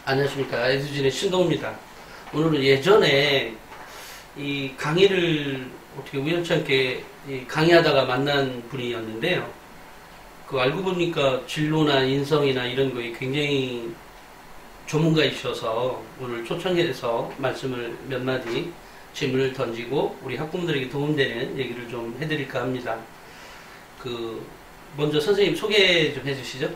안녕하십니까. 에듀진의 신동입니다. 오늘은 예전에 이 강의를 어떻게 우연찮게 강의하다가 만난 분이었는데요. 그 알고 보니까 진로나 인성이나 이런 거에 굉장히 전문가이셔서 오늘 초청해서 말씀을 몇 마디 질문을 던지고 우리 학부모들에게 도움되는 얘기를 좀 해드릴까 합니다. 먼저 선생님 소개 좀 해주시죠.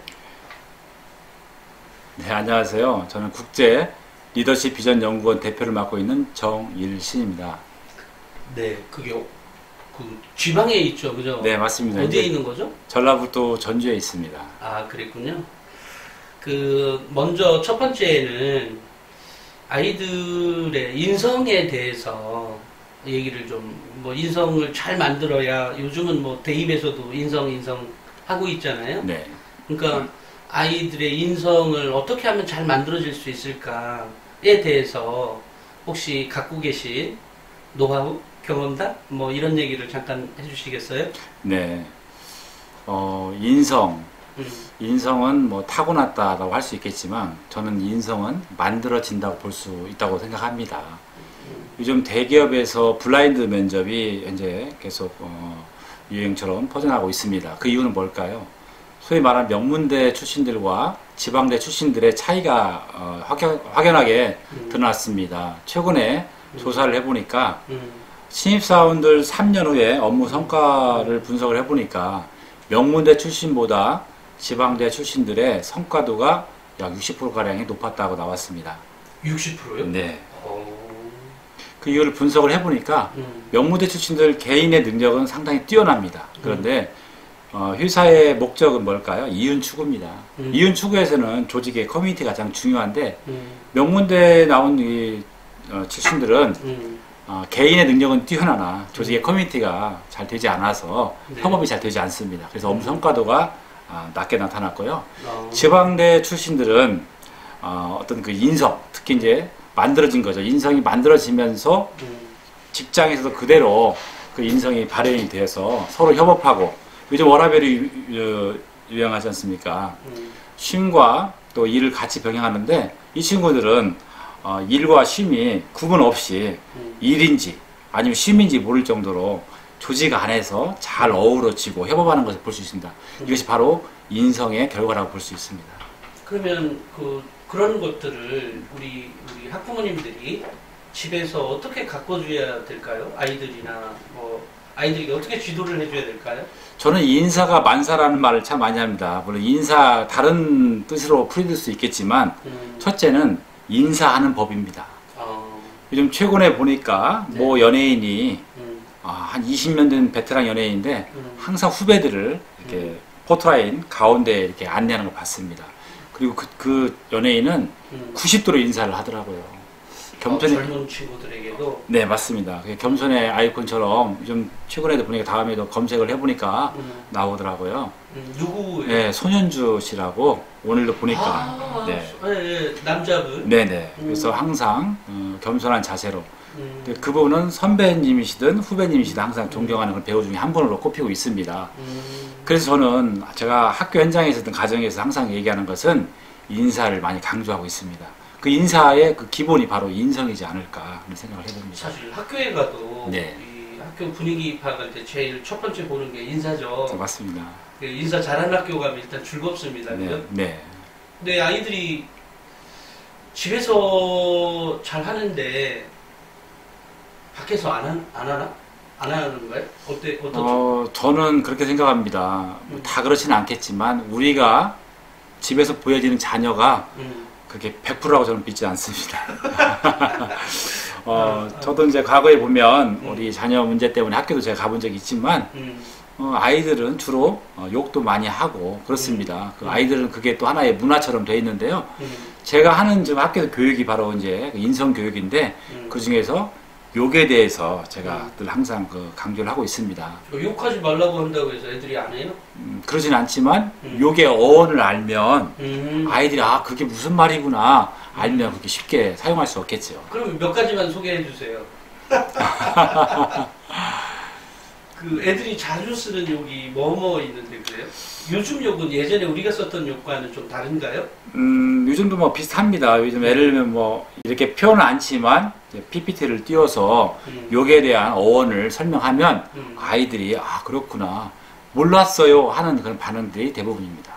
네, 안녕하세요. 저는 국제 리더십 비전 연구원 대표를 맡고 있는 정일신입니다. 네, 그게 지방에 있죠, 그죠? 네, 맞습니다. 어디에 있는 거죠? 전라북도 전주에 있습니다. 아, 그랬군요. 먼저 첫 번째는 아이들의 인성에 대해서 얘기를 인성을 잘 만들어야 요즘은 대입에서도 인성 하고 있잖아요. 네. 그러니까 아이들의 인성을 어떻게 하면 잘 만들어질 수 있을까에 대해서 혹시 갖고 계신 노하우, 경험담 이런 얘기를 잠깐 해주시겠어요? 네. 인성은 타고났다라고 할 수 있겠지만 저는 인성은 만들어진다고 볼 수 있다고 생각합니다. 요즘 대기업에서 블라인드 면접이 현재 계속 유행처럼 퍼져나가고 있습니다. 그 이유는 뭘까요? 소위 말하는 명문대 출신들과 지방대 출신들의 차이가 확연하게 드러났습니다. 최근에 조사를 해보니까 신입사원들 3년 후에 업무 성과를 분석을 해보니까 명문대 출신보다 지방대 출신들의 성과도가 약 60%가량이 높았다고 나왔습니다. 60%요? 네. 그 이유를 분석을 해보니까 명문대 출신들 개인의 능력은 상당히 뛰어납니다. 그런데 회사의 목적은 뭘까요? 이윤 추구입니다. 이윤 추구에서는 조직의 커뮤니티가 가장 중요한데 명문대에 나온 이 출신들은 개인의 능력은 뛰어나나 조직의 커뮤니티가 잘 되지 않아서 네. 협업이 잘 되지 않습니다. 그래서 업무 성과도가 낮게 나타났고요. 지방대 출신들은 어떤 그 인성, 특히 이제 만들어진 거죠. 인성이 만들어지면서 직장에서도 그대로 그 인성이 발현이 돼서 서로 협업하고 요즘 워라밸이 유행하지 않습니까? 쉼과 또 일을 같이 병행하는데 이 친구들은 일과 쉼이 구분 없이 일인지 아니면 쉼인지 모를 정도로 조직 안에서 잘 어우러지고 협업하는 것을 볼 수 있습니다. 이것이 바로 인성의 결과라고 볼 수 있습니다. 그러면 그런 것들을 우리 학부모님들이 집에서 어떻게 가꿔줘야 될까요? 아이들이나 아이들에게 어떻게 지도를 해줘야 될까요? 저는 인사가 만사라는 말을 참 많이 합니다. 물론 인사 다른 뜻으로 풀이될 수 있겠지만 첫째는 인사하는 법입니다. 요즘 최근에 보니까 네. 연예인이 한 20년 된 베테랑 연예인인데 항상 후배들을 이렇게 포토라인 가운데 이렇게 안내하는 걸 봤습니다. 그리고 그 연예인은 90도로 인사를 하더라고요. 젊은 친구들에게도? 네, 맞습니다. 겸손의 아이콘처럼 좀 최근에도 보니까 다음에도 검색을 해보니까 나오더라고요. 누구예요? 네, 손현주 씨라고 오늘도 보니까. 네, 남자분. 네네. 그래서 항상 겸손한 자세로. 그분은 선배님이시든 후배님이시든 항상 존경하는 그 배우 중에 한 분으로 꼽히고 있습니다. 그래서 저는 제가 학교 현장에서든 가정에서 항상 얘기하는 것은 인사를 많이 강조하고 있습니다. 그 인사의 그 기본이 바로 인성이지 않을까 하는 생각을 해봅니다. 사실 학교에 가도 네. 이 학교 분위기 파악할 때 제일 첫 번째 보는 게 인사죠. 네, 맞습니다. 인사 잘하는 학교 가면 일단 즐겁습니다. 네. 그죠? 네. 근데 아이들이 집에서 잘 하는데 밖에서 안 하나? 안 하는 거예요? 어떻죠? 저는 그렇게 생각합니다. 다 그렇지는 않겠지만 우리가 집에서 보여지는 자녀가 그렇게 100%라고 저는 믿지 않습니다. 저도 이제 과거에 보면 우리 자녀 문제 때문에 학교도 제가 가본 적이 있지만 아이들은 주로 욕도 많이 하고 그렇습니다. 그 아이들은 그게 또 하나의 문화처럼 돼 있는데요. 제가 하는 지금 학교 교육이 바로 이제 인성 교육인데 그 중에서 욕에 대해서 제가 늘 항상 강조를 하고 있습니다. 욕하지 말라고 한다고 해서 애들이 안 해요? 그러진 않지만 욕의 어원을 알면 아이들이 그게 무슨 말이구나 알면 그렇게 쉽게 사용할 수 없겠죠. 그럼 몇 가지만 소개해 주세요. 그 애들이 자주 쓰는 욕이 뭐뭐 있는데 그래요? 요즘 욕은 예전에 우리가 썼던 욕과는 좀 다른가요? 요즘도 뭐 비슷합니다. 요즘 예를 들면 뭐 이렇게 표현은 않지만 PPT를 띄워서 욕에 대한 어원을 설명하면 아이들이 아 그렇구나 몰랐어요 하는 그런 반응들이 대부분입니다.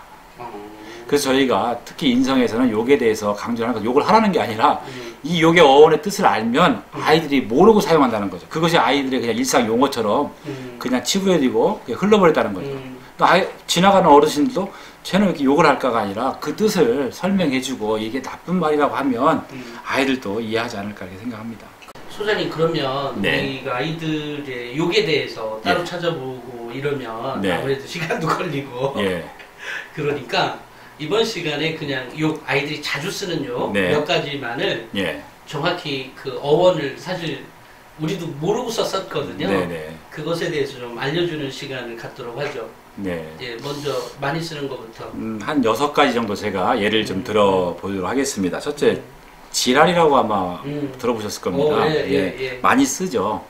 그래서 저희가 특히 인성에서는 욕에 대해서 강조하는 것, 욕을 하라는 게 아니라 이 욕의 어원의 뜻을 알면 아이들이 모르고 사용한다는 거죠. 그것이 아이들의 그냥 일상 용어처럼 그냥 치부해지고 흘러버렸다는 거죠. 또 지나가는 어르신들도 쟤는 왜 이렇게 욕을 할까가 아니라 그 뜻을 설명해주고 이게 나쁜 말이라고 하면 아이들도 이해하지 않을까 이렇게 생각합니다. 소장님 그러면 네. 우리가 아이들의 욕에 대해서 따로 네. 찾아보고 이러면 네. 아무래도 시간도 걸리고 예. 그러니까 이번 시간에 그냥 욕 아이들이 자주 쓰는 욕 네. 몇 가지만을 예. 정확히 그 어원을 사실 우리도 모르고 썼거든요. 네네. 그것에 대해서 좀 알려주는 시간을 갖도록 하죠. 네. 예, 먼저 많이 쓰는 것부터. 한 6가지 정도 제가 예를 좀 들어보도록 하겠습니다. 첫째, 지랄이라고 아마 들어보셨을 겁니다. 예. 많이 쓰죠.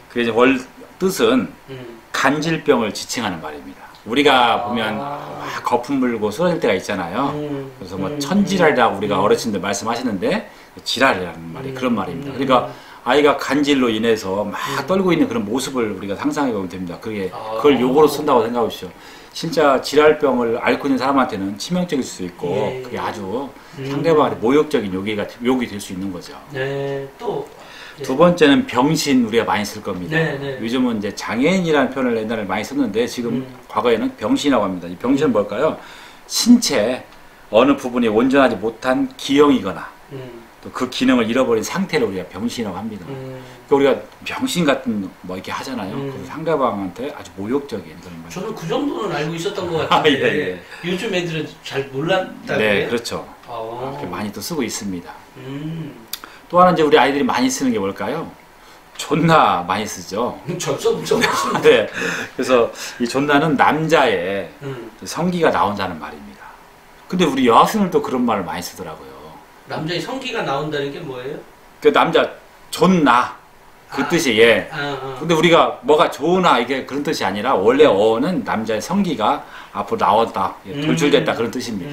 그래서 월 뜻은 간질병을 지칭하는 말입니다. 우리가 보면 막 거품 불고 쓰러질 때가 있잖아요. 그래서 뭐 천지랄이라고 우리가 어르신들 말씀하시는데 지랄이라는 말이 그런 말입니다. 그러니까 아이가 간질로 인해서 막 떨고 있는 그런 모습을 우리가 상상해 보면 됩니다. 그걸 욕으로 쓴다고 생각해 보시죠. 진짜 지랄병을 앓고 있는 사람한테는 치명적일 수 있고 그게 아주 상대방한테 모욕적인 욕이 될 수 있는 거죠. 네, 또 두 번째는 병신 우리가 많이 쓸 겁니다. 네. 요즘은 이제 장애인이라는 표현을 옛날에 많이 썼는데 지금 과거에는 병신이라고 합니다. 이 병신은 뭘까요? 신체 어느 부분이 온전하지 못한 기형이거나 또 그 기능을 잃어버린 상태를 우리가 병신이라고 합니다. 그러니까 우리가 병신 같은 뭐 이렇게 하잖아요. 그래서 상대방한테 아주 모욕적인 그런 말. 저는 그 정도는 알고 있었던 것 같은데 예. 요즘 애들은 잘 몰랐다고요? 네, 그렇죠. 어. 이렇게 많이 또 쓰고 있습니다. 또 하나 이제 우리 아이들이 많이 쓰는 게 뭘까요? 존나 많이 쓰죠. 좀 네. 그래서 이 존나는 남자의 성기가 나온다는 말입니다. 근데 우리 여학생들도 그런 말을 많이 쓰더라고요. 남자의 성기가 나온다는 게 뭐예요? 그 남자 존나 그 뜻이 예. 근데 우리가 뭐가 좋으나 이게 그런 뜻이 아니라 원래 어는 남자의 성기가 앞으로 나온다, 돌출됐다 그런 뜻입니다.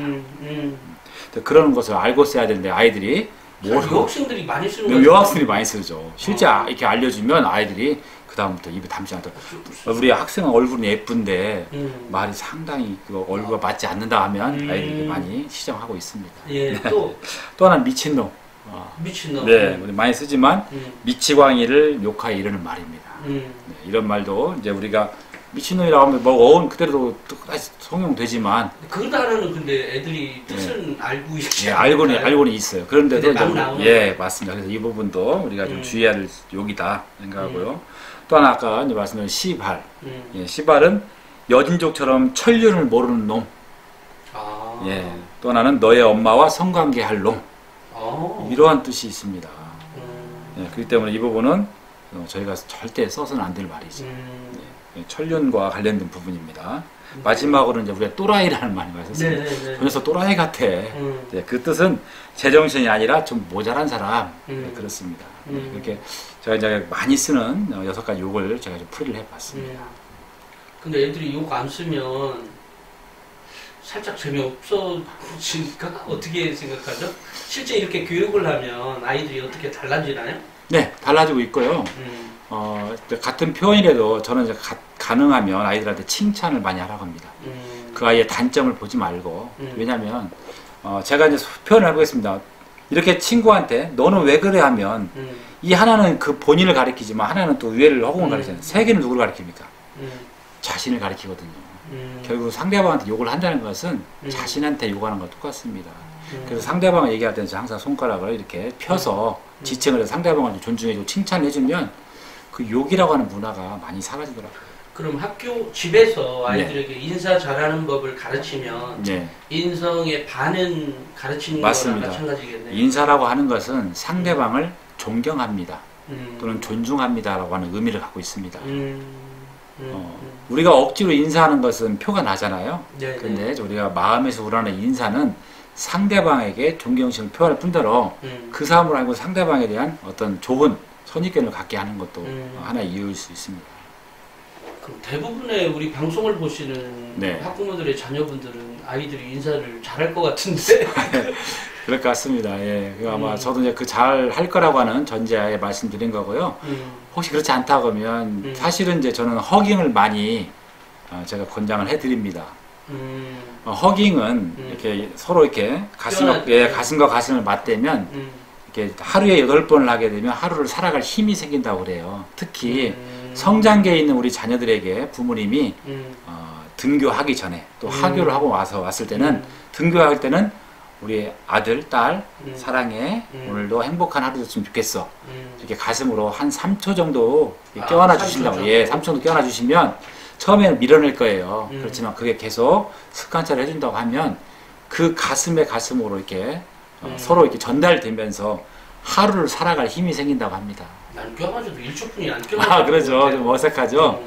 그런 것을 알고 써야 되는데 아이들이 여학생들이 많이 쓰는 거예요. 여학생들이 많이 쓰죠. 실제 이렇게 알려주면 아이들이 그 다음부터 입에 담지 않더라고. 우리 학생은 얼굴은 예쁜데 말이 상당히 그 얼굴과 맞지 않는다 하면 아이들이 많이 시정하고 있습니다. 예, 또 하나 미친놈. 미친놈. 네, 우리 많이 쓰지만 미치광이를 욕하여 이르는 말입니다. 네, 이런 말도 이제 우리가 미친놈이라고 하면 뭐 어원 그대로 똑같이 통용되지만 그 단어는 근데 애들이 뜻은 알고 있지. 예, 알고는 있어요. 그런데도 예, 맞습니다. 그래서 이 부분도 우리가 좀 주의해야 할 욕이다 생각하고요. 또 하나 아까 이제 말씀드린 시발. 예, 시발은 여진족처럼 천륜을 모르는 놈. 예, 또 하나는 너의 엄마와 성관계할 놈. 이러한 뜻이 있습니다. 예, 그렇기 때문에 이 부분은 저희가 절대 써서는 안 될 말이죠. 예, 천륜과 관련된 부분입니다. 마지막으로 이제 우리가 또라이라는 말을 많이 썼습니다. 저 녀석 또라이 같아. 예, 그 뜻은 제정신이 아니라 좀 모자란 사람. 네, 그렇습니다. 이렇게 제가 이제 많이 쓰는 6가지 욕을 제가 좀 풀이를 해봤습니다. 근데 애들이 욕 안 쓰면 살짝 재미없어질까? 어떻게 생각하죠? 실제 이렇게 교육을 하면 아이들이 어떻게 달라지나요? 네, 달라지고 있고요. 같은 표현이라도 저는 이제 가능하면 아이들한테 칭찬을 많이 하라고 합니다. 그 아이의 단점을 보지 말고. 왜냐하면 제가 이제 표현을 해보겠습니다. 이렇게 친구한테 너는 왜 그래 하면 이 하나는 그 본인을 가리키지만 하나는 또 위해를 허공을 가리키잖아요. 세 개는 누구를 가리킵니까? 자신을 가리키거든요. 결국 상대방한테 욕을 한다는 것은 자신한테 욕하는 것과 똑같습니다. 그래서 상대방을 얘기할 때는 항상 손가락을 이렇게 펴서 지칭을 해서 상대방을 존중해주고 칭찬을 해주면 그 욕이라고 하는 문화가 많이 사라지더라고요. 그럼 집에서 아이들에게 인사 잘하는 법을 가르치면 인성의 반은 가르치는 거랑 마찬가지겠네요. 인사라고 하는 것은 상대방을 존경합니다. 또는 존중합니다라고 하는 의미를 갖고 있습니다. 우리가 억지로 인사하는 것은 표가 나잖아요. 근데 우리가 마음에서 우러나는 인사는 상대방에게 존경심을 표할 뿐더러 그 사람을 알고 상대방에 대한 어떤 좋은 선입견을 갖게 하는 것도 하나의 이유일 수 있습니다. 그럼 대부분의 우리 방송을 보시는 네. 학부모들의 자녀분들은 아이들이 인사를 잘할 것 같은데. 그럴 것 같습니다. 예. 아마 저도 이제 그 잘 할 거라고 하는 전제하에 말씀드린 거고요. 혹시 그렇지 않다고 하면 사실은 이제 저는 허깅을 많이 제가 권장을 해드립니다. 허깅은 이렇게 서로 이렇게 가슴과 가슴을 맞대면 이렇게 하루에 8번을 하게 되면 하루를 살아갈 힘이 생긴다고 그래요. 특히 성장기에 있는 우리 자녀들에게 부모님이 등교하기 전에 또 하교를 하고 왔을 때는 등교할 때는 우리 아들, 딸 사랑해 오늘도 행복한 하루 됐으면 좋겠어 이렇게 가슴으로 한 3초 정도 껴안아 주신다고. 예, 3초 정도 껴안아 주시면 처음에는 밀어낼 거예요. 그렇지만 그게 계속 습관처럼 해준다고 하면 그 가슴에 가슴으로 이렇게 서로 이렇게 전달되면서 하루를 살아갈 힘이 생긴다고 합니다. 난 껴가지고 1초뿐이 안 껴가지고. 그렇죠. 좀 어색하죠.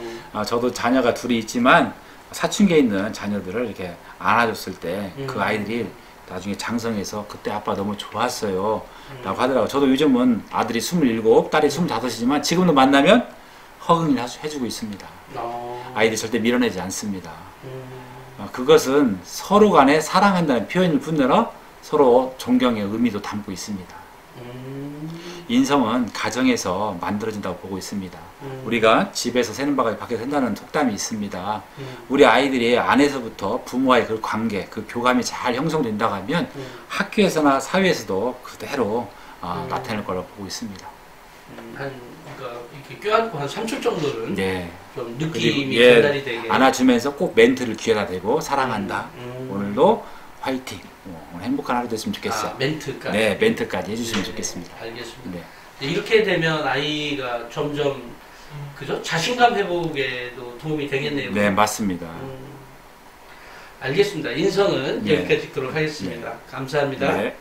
저도 자녀가 둘이 있지만 사춘기에 있는 자녀들을 이렇게 안아줬을 때 그 아이들이 나중에 장성해서 그때 아빠 너무 좋았어요 라고 하더라고요. 저도 요즘은 아들이 27, 딸이 25이지만 지금도 만나면 허응을 해주고 있습니다. 아이들이 절대 밀어내지 않습니다. 그것은 서로 간에 사랑한다는 표현을 분들어 서로 존경의 의미도 담고 있습니다. 인성은 가정에서 만들어진다고 보고 있습니다. 우리가 집에서 새는 바가 밖에서 샌다는 속담이 있습니다. 우리 아이들이 안에서부터 부모와의 그 관계, 그 교감이 잘 형성된다고 하면 학교에서나 사회에서도 그대로 나타날 거라고 보고 있습니다. 그러니까 이렇게 껴안고 한 3초 정도는 네. 좀 느낌이 전달이 되게 안아주면서 꼭 멘트를 귀에다 대고 사랑한다. 오늘도 화이팅. 오늘 행복한 하루 됐으면 좋겠어요. 멘트까지. 네, 멘트까지 해주시면 좋겠습니다. 알겠습니다. 네. 이렇게 되면 아이가 점점 그죠? 자신감 회복에도 도움이 되겠네요. 네, 맞습니다. 알겠습니다. 인성은 네. 여기까지 듣도록 하겠습니다. 네. 감사합니다. 네.